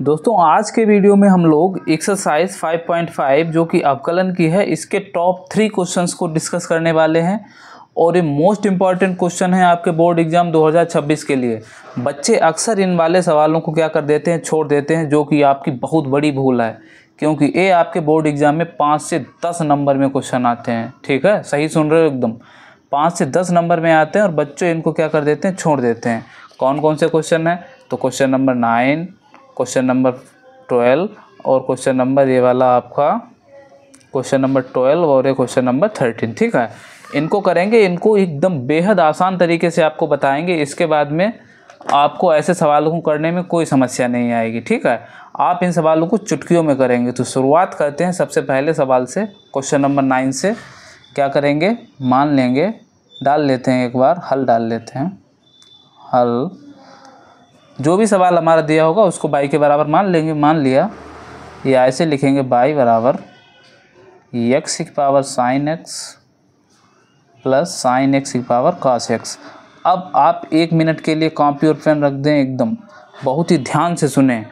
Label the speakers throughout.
Speaker 1: दोस्तों आज के वीडियो में हम लोग एक्सरसाइज 5.5 जो कि अवकलन की है इसके टॉप 3 क्वेश्चंस को डिस्कस करने वाले हैं और ये मोस्ट इम्पॉर्टेंट क्वेश्चन है आपके बोर्ड एग्जाम 2026 के लिए। बच्चे अक्सर इन वाले सवालों को क्या कर देते हैं, छोड़ देते हैं, जो कि आपकी बहुत बड़ी भूल है, क्योंकि ये आपके बोर्ड एग्जाम में 5 से 10 नंबर में क्वेश्चन आते हैं। ठीक है, सही सुन रहे हो, एकदम 5 से 10 नंबर में आते हैं और बच्चे इनको क्या कर देते हैं, छोड़ देते हैं। कौन कौन से क्वेश्चन है? तो क्वेश्चन नंबर 9, क्वेश्चन नंबर 12 और क्वेश्चन नंबर ये वाला आपका क्वेश्चन नंबर 12 और ये क्वेश्चन नंबर 13। ठीक है, इनको करेंगे, इनको एकदम बेहद आसान तरीके से आपको बताएंगे। इसके बाद में आपको ऐसे सवालों को करने में कोई समस्या नहीं आएगी। ठीक है, आप इन सवालों को चुटकियों में करेंगे। तो शुरुआत करते हैं सबसे पहले सवाल से, क्वेश्चन नंबर 9 से। क्या करेंगे, मान लेंगे, डाल लेते हैं, एक बार हल डाल लेते हैं। हल, जो भी सवाल हमारा दिया होगा उसको बाई के बराबर मान लेंगे। मान लिया, या ऐसे लिखेंगे, बाई बराबर x की power sine x plus sine x की पावर कॉस एक्स। अब आप 1 मिनट के लिए कॉपी और पेन रख दें, एकदम बहुत ही ध्यान से सुने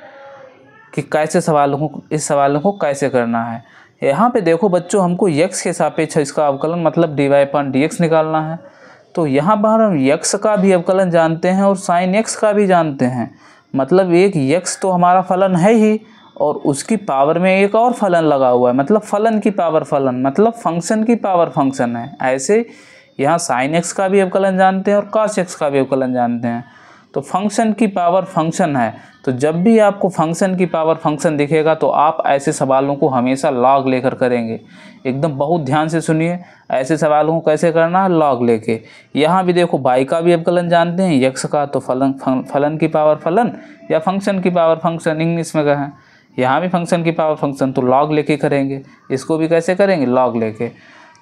Speaker 1: कि कैसे सवालों को, इस सवालों को कैसे करना है। यहाँ पे देखो बच्चों, हमको x के सापेक्ष इसका अवकलन मतलब dy/dx निकालना है। तो यहाँ पर हम x का भी अवकलन जानते हैं और साइन x का भी जानते हैं। मतलब एक x तो हमारा फलन है ही और उसकी पावर में एक और फलन लगा हुआ है, मतलब फलन की पावर फलन, मतलब फंक्शन की पावर फंक्शन है। ऐसे यहाँ साइन x का भी अवकलन जानते हैं और कॉस x का भी अवकलन जानते हैं। तो फंक्शन की पावर फंक्शन है, तो जब भी आपको फंक्शन की पावर फंक्शन दिखेगा तो आप ऐसे सवालों को हमेशा लॉग लेकर करेंगे। एकदम बहुत ध्यान से सुनिए, ऐसे सवालों को कैसे करना है, लॉग लेके। यहाँ भी देखो, बाई का भी अवकलन जानते हैं, यक्स का तो फलन की पावर फलन या फंक्शन की पावर फंक्शन इंग्लिश में कहें। यहाँ भी फंक्शन की पावर फंक्शन, तो लॉग लेके करेंगे। इसको भी कैसे करेंगे, लॉग लेके।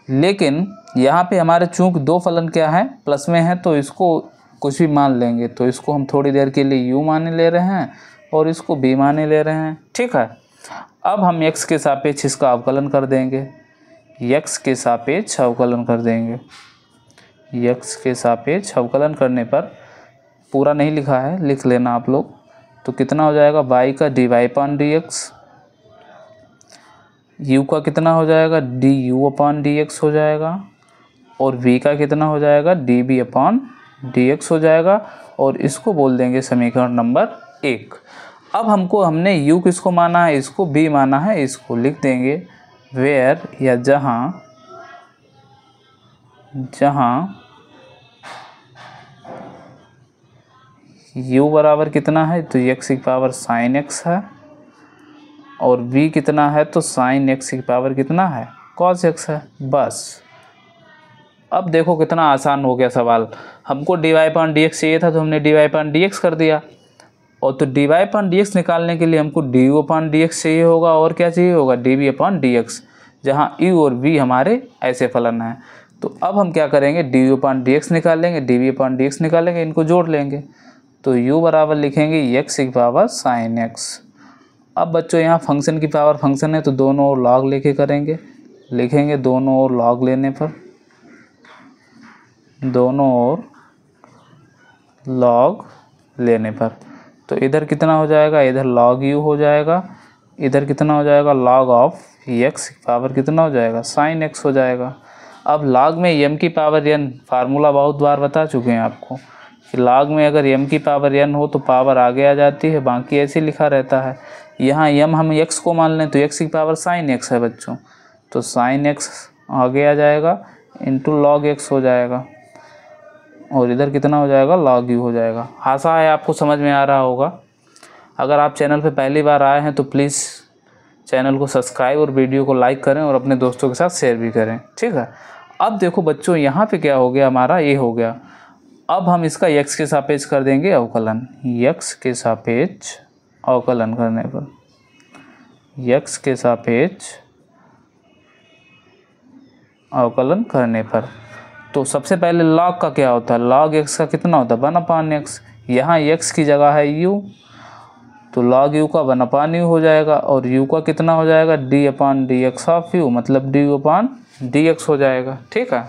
Speaker 1: लेकिन यहाँ पे हमारे चूँकि 2 फलन क्या है, प्लस में है, तो इसको कुछ भी मान लेंगे। तो इसको हम थोड़ी देर के लिए u माने ले रहे हैं और इसको b माने ले रहे हैं। ठीक है, अब हम x के सापेक्ष इसका अवकलन कर देंगे। x के सापेक्ष अवकलन कर देंगे। x के सापेक्ष अवकलन करने पर, पूरा नहीं लिखा है, लिख लेना आप लोग। तो कितना हो जाएगा, y का dy/dx, u का कितना हो जाएगा, du/dx हो जाएगा, और v का कितना हो जाएगा, db/dx हो जाएगा। और इसको बोल देंगे समीकरण नंबर 1। अब हमने u किसको माना है, इसको b माना है, इसको लिख देंगे वेयर, या जहाँ u बराबर कितना है, तो x की पावर साइन x है, और v कितना है, तो साइन x की पावर कितना है, कॉस x है। बस अब देखो कितना आसान हो गया सवाल। हमको dy/dx चाहिए था तो हमने dy/dx कर दिया, और तो dy/dx निकालने के लिए हमको du/dx चाहिए होगा, और क्या चाहिए होगा, dv/dx, जहाँ u और v हमारे ऐसे फलन हैं। तो अब हम क्या करेंगे, du/dx निकालेंगे, dv/dx निकालेंगे, इनको जोड़ लेंगे। तो u बराबर लिखेंगे x की पावर साइन x। अब बच्चों यहाँ फंक्शन की पावर फंक्शन है, तो दोनों ओर लॉग लेके करेंगे। लिखेंगे दोनों ओर लॉग लेने पर, दोनों ओर लॉग लेने पर, तो इधर कितना हो जाएगा, इधर log u हो जाएगा, इधर कितना हो जाएगा, log ऑफ x की पावर कितना हो जाएगा, साइन x हो जाएगा। अब log में m की पावर n, फार्मूला बहुत बार बता चुके हैं आपको कि log में अगर m की पावर n हो तो पावर आगे आ जाती है, बाकी ऐसे लिखा रहता है। यहाँ m हम x को मान लें तो x की पावर साइन x है बच्चों, तो साइन x आगे आ जाएगा, इंटू log x हो जाएगा, और इधर कितना हो जाएगा, log u हो जाएगा। आशा है आपको समझ में आ रहा होगा। अगर आप चैनल पे पहली बार आए हैं तो प्लीज़ चैनल को सब्सक्राइब और वीडियो को लाइक करें और अपने दोस्तों के साथ शेयर भी करें। ठीक है, अब देखो बच्चों, यहाँ पे क्या हो गया, हमारा ये हो गया। अब हम इसका x के सापेक्ष कर देंगे अवकलन। x के सापेक्ष अवकलन करने पर, x के सापेक्ष अवकलन करने पर, तो सबसे पहले log का क्या होता है, log x का कितना होता है, 1/x। यहाँ x की जगह है u, तो log u का 1/u हो जाएगा, और u का कितना हो जाएगा, d/dx ऑफ u, मतलब du/dx हो जाएगा। ठीक है,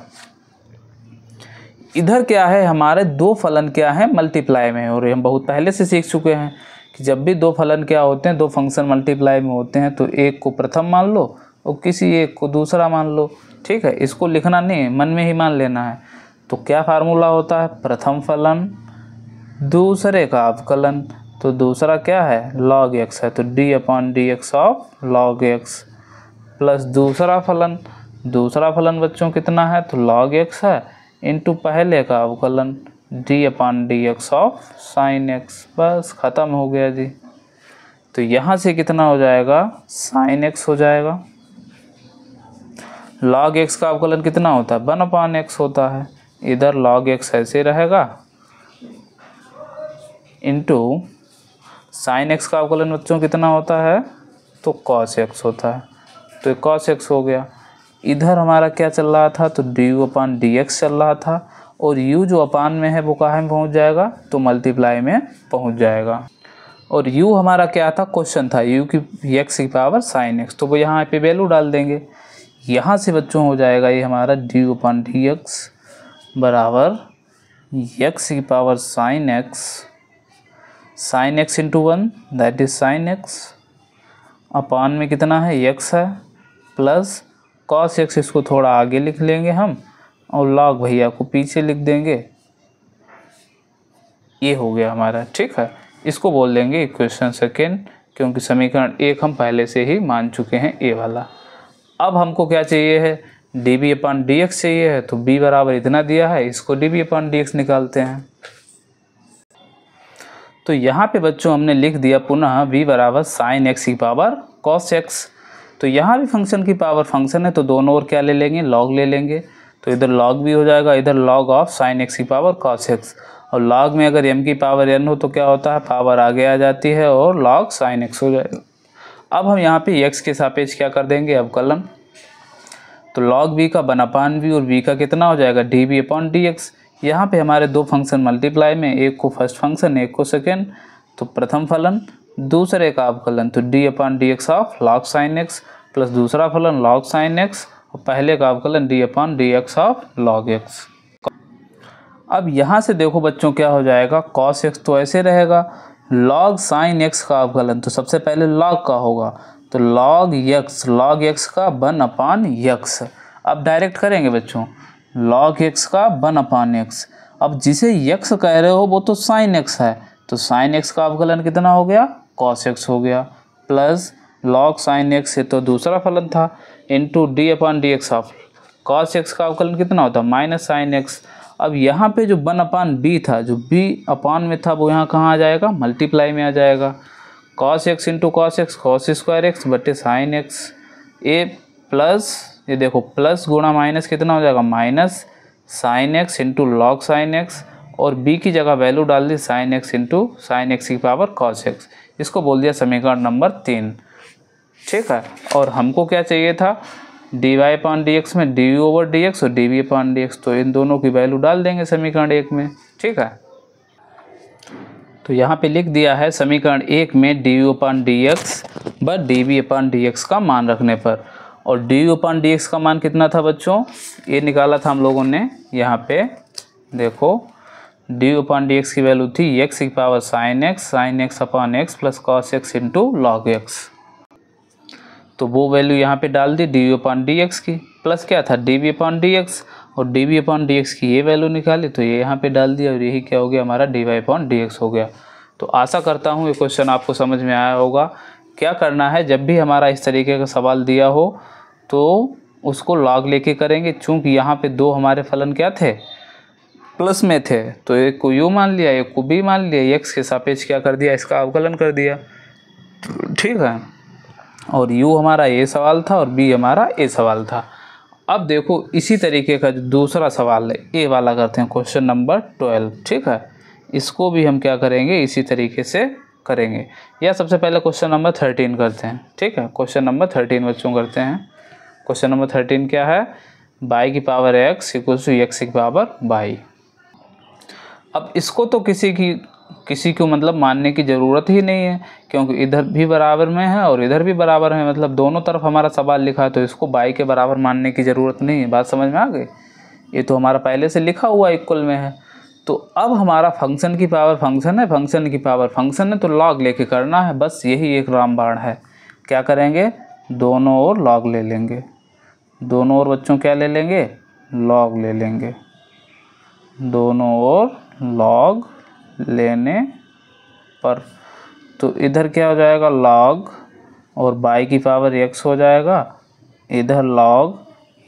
Speaker 1: इधर क्या है, हमारे 2 फलन क्या है, मल्टीप्लाई में, और हम बहुत पहले से सीख चुके हैं कि जब भी दो फलन क्या होते हैं, दो फंक्शन मल्टीप्लाई में होते हैं, तो एक को प्रथम मान लो और किसी एक को दूसरा मान लो। ठीक है, इसको लिखना नहीं है, मन में ही मान लेना है। तो क्या फार्मूला होता है, प्रथम फलन दूसरे का अवकलन, तो दूसरा क्या है log x है, तो d/dx of log x plus दूसरा फलन बच्चों कितना है, तो log x है इंटू पहले का अवकलन d/dx ऑफ sin x। बस ख़त्म हो गया जी। तो यहाँ से कितना हो जाएगा, sin x हो जाएगा। log x का अवकलन कितना होता है, 1/x होता है, इधर log x ऐसे रहेगा इंटू sin x का अवकलन बच्चों कितना होता है, तो cos x होता है, तो cos x हो गया। इधर हमारा क्या चल रहा था, तो du/dx चल रहा था, और u जो अपान में है वो कहाँ में पहुँच जाएगा, तो मल्टीप्लाई में पहुँच जाएगा। और u हमारा क्या था, क्वेश्चन था u की x की पावर sin x, तो वो यहाँ पे वैल्यू डाल देंगे। यहाँ से बच्चों हो जाएगा ये हमारा du/dx बराबर x की power sin x into 1 that is sin x अपान में कितना है, x है, प्लस cos x, इसको थोड़ा आगे लिख लेंगे हम, और log भैया को पीछे लिख देंगे। ये हो गया हमारा। ठीक है, इसको बोल देंगे इक्वेशन सेकेंड, क्योंकि समीकरण एक हम पहले से ही मान चुके हैं, ए वाला। अब हमको क्या चाहिए है, db/dx चाहिए है, तो b बराबर इतना दिया है, इसको db/dx निकालते हैं। तो यहाँ पे बच्चों हमने लिख दिया पुनः v बराबर sin x की पावर cos x। तो यहाँ भी फंक्शन की पावर फंक्शन है, तो दोनों ओर क्या ले लेंगे, log ले लेंगे, तो इधर log भी हो जाएगा, इधर log ऑफ sin x की पावर cos x। और log में अगर m की पावर n हो तो क्या होता है, पावर आगे आ जाती है और log sin x हो जाएगा। अब हम यहाँ पे x के सापेक्ष क्या कर देंगे, अवकलन, तो log v का 1/v और v का कितना हो जाएगा, db/dx। यहाँ पे हमारे दो फंक्शन मल्टीप्लाई में, एक को फर्स्ट फंक्शन एक को सेकेंड, तो प्रथम फलन दूसरे का अवकलन, तो d/dx of log sin x plus दूसरा फलन log sin x और पहले का अवकलन d/dx ऑफ log x। अब यहाँ से देखो बच्चों क्या हो जाएगा, cos x तो ऐसे रहेगा, log sin x का अवकलन, तो सबसे पहले log का होगा, तो log x का 1/x। अब डायरेक्ट करेंगे बच्चों, log x का 1/x। अब जिसे x कह रहे हो वो तो sin x है, तो sin x का अवकलन कितना हो गया, cos x हो गया, प्लस log sin x से तो दूसरा फलन था into d/dx of cos x का अवकलन कितना होता, माइनस sin x। अब यहाँ पे जो 1/b था, जो b अपान में था, वो यहाँ कहाँ आ जाएगा, मल्टीप्लाई में आ जाएगा, cos x into cos x cos square x बटे sin x ए प्लस, ये देखो प्लस गुणा माइनस कितना हो जाएगा, minus sin x into log sine x, और b की जगह वैल्यू डाल दी sin x into sine x की पावर cos x। इसको बोल दिया समीकरण नंबर 3। ठीक है, और हमको क्या चाहिए था, dy/dx में du/dx और dv/dx, तो इन दोनों की वैल्यू डाल देंगे समीकरण 1 में। ठीक है, तो यहाँ पे लिख दिया है समीकरण 1 में du/dx व dv/dx का मान रखने पर, और du/dx का मान कितना था बच्चों, ये निकाला था हम लोगों ने। यहाँ पे देखो du/dx की वैल्यू थी x की पावर sin x अपान x plus cos x into log x, तो वो वैल्यू यहाँ पे डाल दी du/dx की, प्लस क्या था dv/dx, और dv/dx की ये वैल्यू निकाली, तो ये यहाँ पे डाल दिया, और यही क्या हो गया हमारा dy/dx हो गया। तो आशा करता हूँ ये क्वेश्चन आपको समझ में आया होगा। क्या करना है, जब भी हमारा इस तरीके का सवाल दिया हो तो उसको लॉग लेके करेंगे, चूँकि यहाँ पे दो हमारे फलन क्या थे, प्लस में थे, तो एक को u मान लिया एक को b मान लिया, x के सापेक्ष क्या कर दिया, इसका अवकलन कर दिया। ठीक है, और u हमारा ए सवाल था और b हमारा ए सवाल था। अब देखो इसी तरीके का जो दूसरा सवाल है ए वाला करते हैं, क्वेश्चन नंबर 12। ठीक है, इसको भी हम क्या करेंगे, इसी तरीके से करेंगे, या सबसे पहले क्वेश्चन नंबर 13 करते हैं। ठीक है, क्वेश्चन नंबर 13 बच्चों करते हैं। क्वेश्चन नंबर 13 क्या है, y की power x equal to x की पावर y। अब इसको तो किसी को मतलब मानने की ज़रूरत ही नहीं है, क्योंकि इधर भी बराबर में है और इधर भी बराबर है, मतलब दोनों तरफ हमारा सवाल लिखा है, तो इसको y के बराबर मानने की ज़रूरत नहीं है। बात समझ में आ गई, ये तो हमारा पहले से लिखा हुआ इक्वल में है। तो अब हमारा फंक्शन की पावर फंक्शन है, फंक्शन की पावर फंक्शन है, तो लॉग लेके करना है, बस यही एक रामबाण है। क्या करेंगे, दोनों ओर लॉग ले लेंगे, दोनों ओर बच्चों क्या ले लेंगे, लॉग ले लेंगे, दोनों ओर लॉग लेने पर तो इधर क्या हो जाएगा, लॉग और बाई की पावर x हो जाएगा, इधर लॉग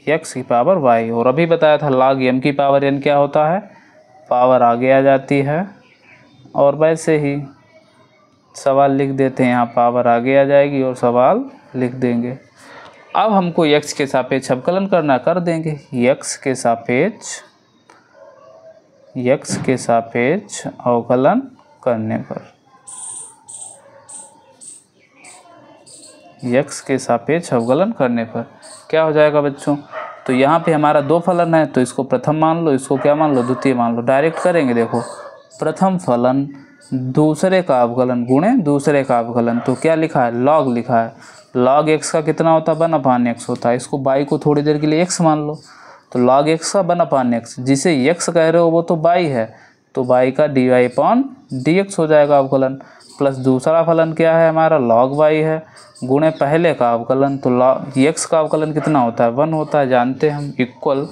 Speaker 1: x की पावर y। और अभी बताया था लॉग m की पावर n क्या होता है, पावर आगे आ जाती है। और वैसे ही सवाल लिख देते हैं, यहाँ पावर आगे आ जाएगी और सवाल लिख देंगे। अब हमको x के सापेक्ष अवकलन करना, कर देंगे। x के सापेक्ष अवकलन करने पर, x के सापेक्ष अवकलन करने पर क्या हो जाएगा बच्चों, तो यहाँ पे हमारा दो फलन है, तो इसको प्रथम मान लो, इसको क्या मान लो, द्वितीय मान लो। डायरेक्ट करेंगे, देखो प्रथम फलन दूसरे का अवकलन गुणे दूसरे का अवकलन, तो क्या लिखा है, लॉग लिखा है। लॉग x का कितना होता है, 1/x होता है। इसको बाई को थोड़ी देर के लिए x मान लो, तो लॉग x का 1/x, जिसे x कह रहे हो वो तो बाई है, तो बाई का dy/dx हो जाएगा अवकलन। प्लस दूसरा फलन क्या है हमारा, लॉग y है, गुणे पहले का अवकलन, तो लॉग x का अवकलन कितना होता है, 1 होता है, जानते हैं हम। इक्वल,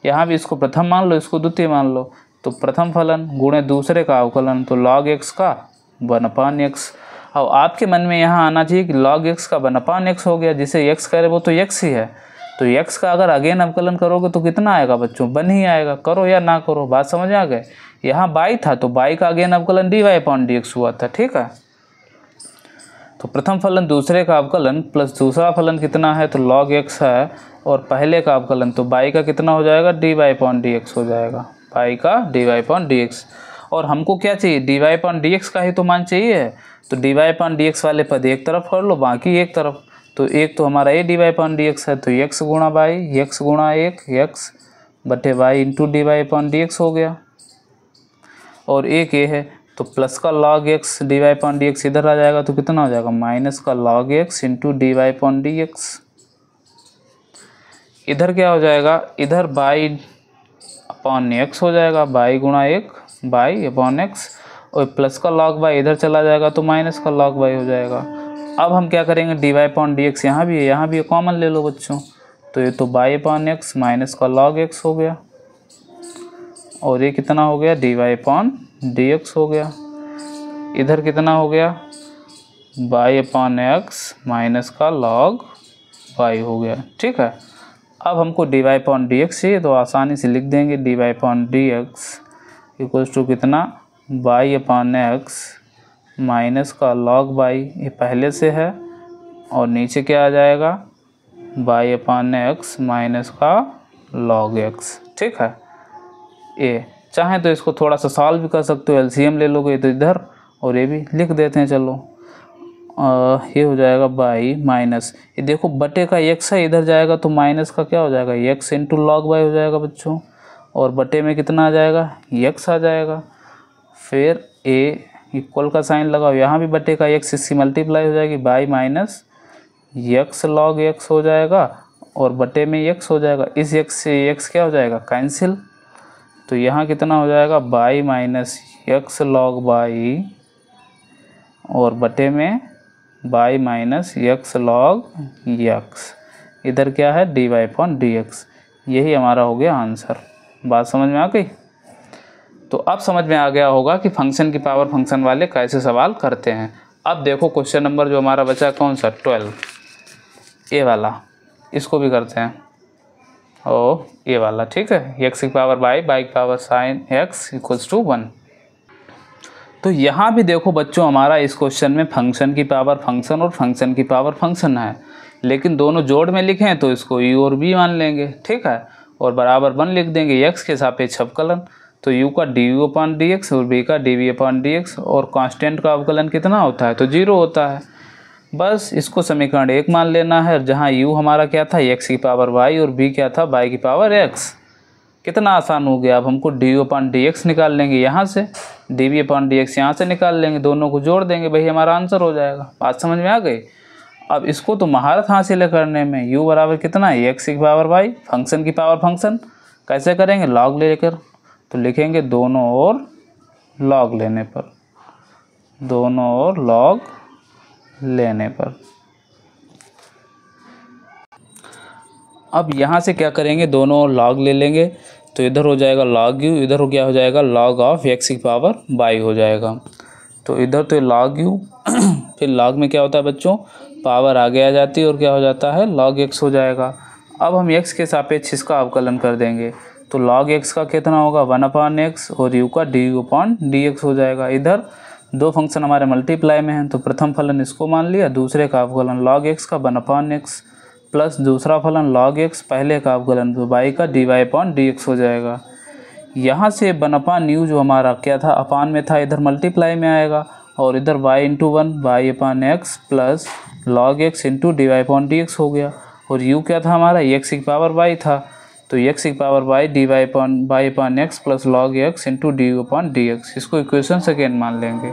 Speaker 1: यहाँ भी इसको प्रथम मान लो, इसको द्वितीय मान लो, तो प्रथम फलन गुणे दूसरे का अवकलन, तो लॉग x का 1/x। अब आपके मन में यहाँ आना चाहिए कि log x का 1/x हो गया, जिसे x कह रहे वो तो x ही है, तो x का अगर अगेन अवकलन करोगे तो कितना आएगा बच्चों, 1 ही आएगा। करो या ना करो, बात समझ आ गए। यहाँ बाई था तो बाई का अगेन अवकलन dy/dx हुआ था, ठीक है। तो प्रथम फलन दूसरे का अवकलन प्लस दूसरा फलन कितना है, तो log x है, और पहले का अवकलन तो बाई का कितना हो जाएगा, dy/dx हो जाएगा, बाई का dy/dx। और हमको क्या चाहिए, dy/dx का ही तो मान चाहिए, तो dy/dx वाले पद एक तरफ कर लो, बाकी एक तरफ, तो एक तो हमारा ये dy/dx है, तो x गुणा बाई, x गुणा 1 x बटे बाई इंटू dy/dx हो गया। और एक ये है तो प्लस का log x dy/dx इधर आ जाएगा, तो कितना हो जाएगा, माइनस का log x इंटू dy/dx। इधर क्या हो जाएगा, इधर y/x हो जाएगा, बाई गुणा 1 y/x, और प्लस का log y इधर चला जाएगा तो माइनस का log y हो जाएगा। अब हम क्या करेंगे, dy/dx यहाँ भी है, यहाँ भी कॉमन ले लो बच्चों, तो ये तो y/x माइनस का log x हो गया, और ये कितना हो गया, dy/dx हो गया। इधर कितना हो गया, y/x माइनस का log y हो गया, ठीक है। अब हमको dy/dx चाहिए, तो आसानी से लिख देंगे dy/dx इक्वल्स टू कितना, y/x माइनस का log y, ये पहले से है, और नीचे क्या आ जाएगा, y/x माइनस का log x, ठीक है। ये चाहें तो इसको थोड़ा सा सॉल्व भी कर सकते हो, एलसीएम ले लोगे तो इधर, और ये भी लिख देते हैं, चलो ये हो जाएगा बाई माइनस, ये देखो बटे का x है, इधर जाएगा तो माइनस का क्या हो जाएगा, x इंटू log y हो जाएगा बच्चों, और बटे में कितना आ जाएगा, x आ जाएगा। फिर ए इक्वल का साइन लगाओ, यहाँ भी बटे का x, इसकी मल्टीप्लाई हो जाएगी, by minus x log x हो जाएगा, और बटे में x हो जाएगा, इस x से x क्या हो जाएगा, कैंसिल, तो यहाँ कितना हो जाएगा, by minus x log y, और बटे में by minus x log x, इधर क्या है, dy/dx। यही हमारा हो गया आंसर। बात समझ में आ गई। तो अब समझ में आ गया होगा कि फंक्शन की पावर फंक्शन वाले कैसे सवाल करते हैं। अब देखो क्वेश्चन नंबर जो हमारा बचा कौन सा, 12, ए वाला, इसको भी करते हैं, और ये वाला, ठीक है। x की पावर बाई, बाई की power sine x equals to 1। तो यहाँ भी देखो बच्चों, हमारा इस क्वेश्चन में फंक्शन की पावर फंक्शन और फंक्शन की पावर फंक्शन है, लेकिन दोनों जोड़ में लिखें तो इसको u और b मान लेंगे, ठीक है, और बराबर 1 लिख देंगे। x के सापेक्ष अवकलन, तो u का du/dx और b का dv/dx, और कांस्टेंट का अवकलन कितना होता है, तो 0 होता है। बस इसको समीकरण 1 मान लेना है, जहाँ u हमारा क्या था, x की पावर y, और b क्या था, y की पावर x। कितना आसान हो गया। अब हमको du/dx निकाल लेंगे यहाँ से, dv/dx यहाँ से निकाल लेंगे, दोनों को जोड़ देंगे, भाई हमारा आंसर हो जाएगा। बात समझ में आ गई। अब इसको तो महारत हासिल है करने में। u बराबर कितना है, x की पावर y, फंक्शन की पावर फंक्शन कैसे करेंगे, लॉग लेकर, तो लिखेंगे दोनों ओर लॉग लेने पर, दोनों ओर लॉग लेने पर। अब यहाँ से क्या करेंगे, दोनों ओर लॉग ले लेंगे, तो इधर हो जाएगा log u, इधर हो क्या हो जाएगा log ऑफ x की पावर y हो जाएगा। तो इधर तो log u फिर log में क्या होता है बच्चों, पावर आगे आ जाती है और क्या हो जाता है log x हो जाएगा। अब हम x के सापेक्ष इसका अवकलन कर देंगे, तो log x का कितना होगा 1/x और u का du/dx हो जाएगा। इधर दो फंक्शन हमारे मल्टीप्लाई में हैं, तो प्रथम फलन इसको मान लिया, दूसरे का अवकलन log x का 1/x प्लस दूसरा फलन log x, पहले का अवकलन तो y का dy/dx हो जाएगा। यहाँ से 1/u जो हमारा क्या था, अपान में था, इधर मल्टीप्लाई में आएगा, और इधर y × 1 y/x plus log x × dy/dx हो गया। और u क्या था हमारा, x की पावर y था, तो x की power y dy/x plus log x × du/dx, इसको इक्वेशन सेकेंड मान लेंगे।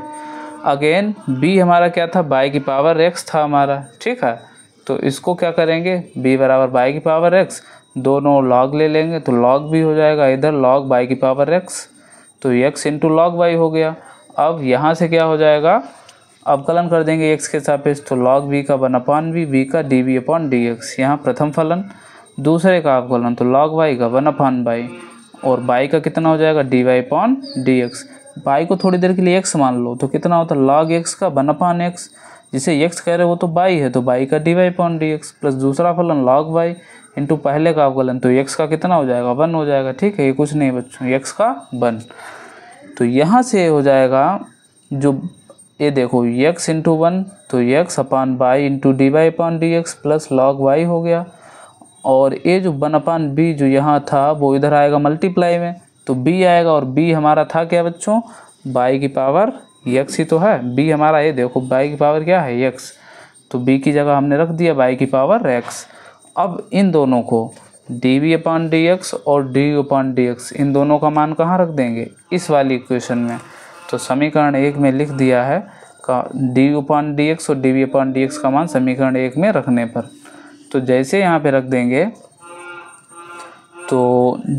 Speaker 1: अगेन b हमारा क्या था, y की पावर x था हमारा, ठीक है। तो इसको क्या करेंगे, b बराबर y की पावर x, दोनों log ले लेंगे तो log भी हो जाएगा, इधर log y की पावर x, तो x × log y हो गया। अब यहाँ से क्या हो जाएगा, अवकलन कर देंगे x के सापेक्ष, तो log v का 1/v, v का dv/dx, यहाँ प्रथम फलन, दूसरे का अवकलन तो log y का 1/y, और y का कितना हो जाएगा dy/dx। y को थोड़ी देर के लिए x मान लो, तो कितना होता है log x का 1/x, जिसे x कह रहे हो वो तो y है, तो y का dy/dx प्लस दूसरा फलन log y इंटू पहले का अवकलन, तो x का कितना हो जाएगा 1 हो जाएगा, ठीक है। ये कुछ नहीं बच्चों, x का 1। तो यहाँ से हो जाएगा जो ये देखो x × 1, तो x/y into dy/dx plus log y हो गया, और ये जो 1/b जो यहाँ था वो इधर आएगा मल्टीप्लाई में, तो b आएगा, और b हमारा था क्या बच्चों, y की पावर x ही तो है, b हमारा ये देखो y की पावर क्या है x, तो b की जगह हमने रख दिया y की पावर x। अब इन दोनों को dv/dx और du/dx, इन दोनों का मान कहाँ रख देंगे, इस वाली इक्वेशन में। तो समीकरण 1 में लिख दिया है का du/dx और dv/dx का मान समीकरण 1 में रखने पर, तो जैसे यहाँ पे रख देंगे तो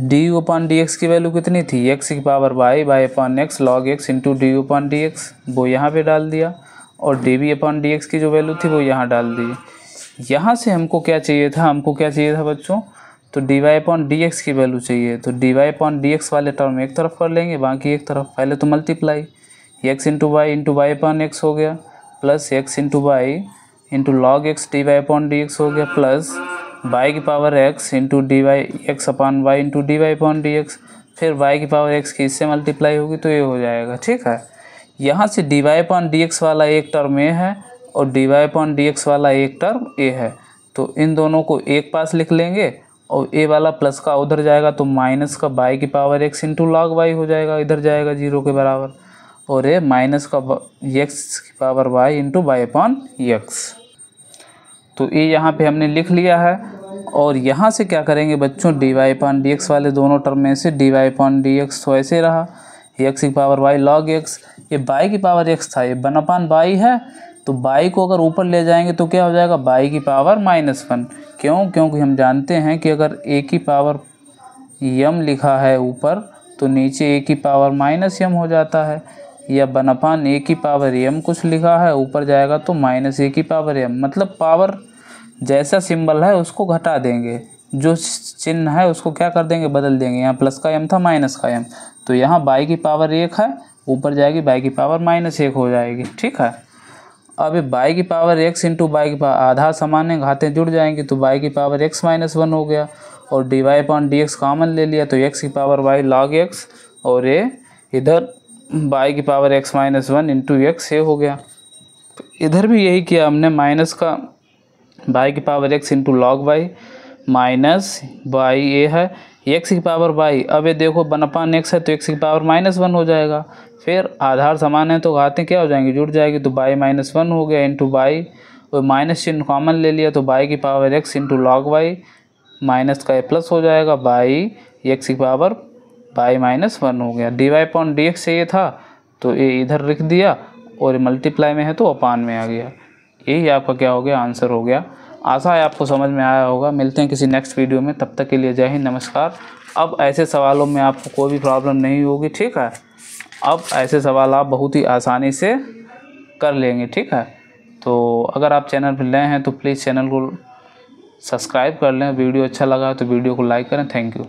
Speaker 1: du/dx की वैल्यू कितनी थी, x की power y/x log x into du/dx, वो यहाँ पे डाल दिया, और dv/dx की जो वैल्यू थी वो यहाँ डाल दी। यहाँ से हमको क्या चाहिए था, हमको क्या चाहिए था बच्चों, तो dy/dx की वैल्यू चाहिए, तो dy/dx वाले टर्म एक तरफ कर लेंगे, बाकी एक तरफ पहले तो multiply, x into y into y/x हो गया, plus x into y into log x dy/dx हो गया, प्लस y की power x into x/y into dy/dx, फिर y की पावर x की इससे मल्टीप्लाई होगी तो ये हो जाएगा, ठीक है। यहाँ से dy/dx वाला एक टर्म ये है और dy/dx वाला एक टर्म ए है, तो इन दोनों को एक पास लिख लेंगे, और ए वाला प्लस का उधर जाएगा तो माइनस का y की power x into log y हो जाएगा, इधर जाएगा 0 के बराबर, और ये माइनस का x की पावर y इंटू y/x, तो ये यहाँ पे हमने लिख लिया है। और यहाँ से क्या करेंगे बच्चों, dy/dx वाले दोनों टर्म में से dy/dx तो ऐसे रहा, x की पावर y log x, ये y की पावर x था, ये 1/y है, तो y को अगर ऊपर ले जाएंगे तो क्या हो जाएगा y की पावर -1, क्यों, क्योंकि हम जानते हैं कि अगर a की पावर m लिखा है ऊपर तो नीचे a की पावर -m हो जाता है, या 1/a की पावर m कुछ लिखा है ऊपर जाएगा तो -a की पावर m, मतलब पावर जैसा सिंबल है उसको घटा देंगे, जो चिन्ह है उसको क्या कर देंगे, बदल देंगे। यहाँ प्लस का m था माइनस का m, तो यहाँ y की पावर 1 है, ऊपर जाएगी y की पावर -1 हो जाएगी, ठीक है। अब y की पावर x इंटू y की पावर आधा समान है, घातें जुड़ जाएंगी, तो y की पावर x -1 हो गया, और dy/dx कॉमन ले लिया तो x की पावर y log x, और ये इधर y की पावर x -1 इंटू x ये हो गया। तो इधर भी यही किया हमने, माइनस का y की power x into log y minus y ये है x की पावर y, अब ये देखो 1/x है तो x की पावर -1 हो जाएगा, फिर आधार समान है तो घातें क्या हो जाएंगी, जुड़ जाएगी, तो y -1 हो गया इंटू y, और माइनस चिन्ह कॉमन ले लिया तो y की power x into log y, minus का प्लस हो जाएगा y x की पावर y -1 हो गया। dy/dx से ये था तो ये इधर लिख दिया, और मल्टीप्लाई में है तो अपान में आ गया, यही आपका क्या हो गया, आंसर हो गया। आशा है आपको समझ में आया होगा। मिलते हैं किसी नेक्स्ट वीडियो में, तब तक के लिए जय हिंद, नमस्कार। अब ऐसे सवालों में आपको कोई भी प्रॉब्लम नहीं होगी, ठीक है। अब ऐसे सवाल आप बहुत ही आसानी से कर लेंगे, ठीक है। तो अगर आप चैनल पर नए हैं तो प्लीज़ चैनल को सब्सक्राइब कर लें। वीडियो अच्छा लगा तो वीडियो को लाइक करें। Thank you.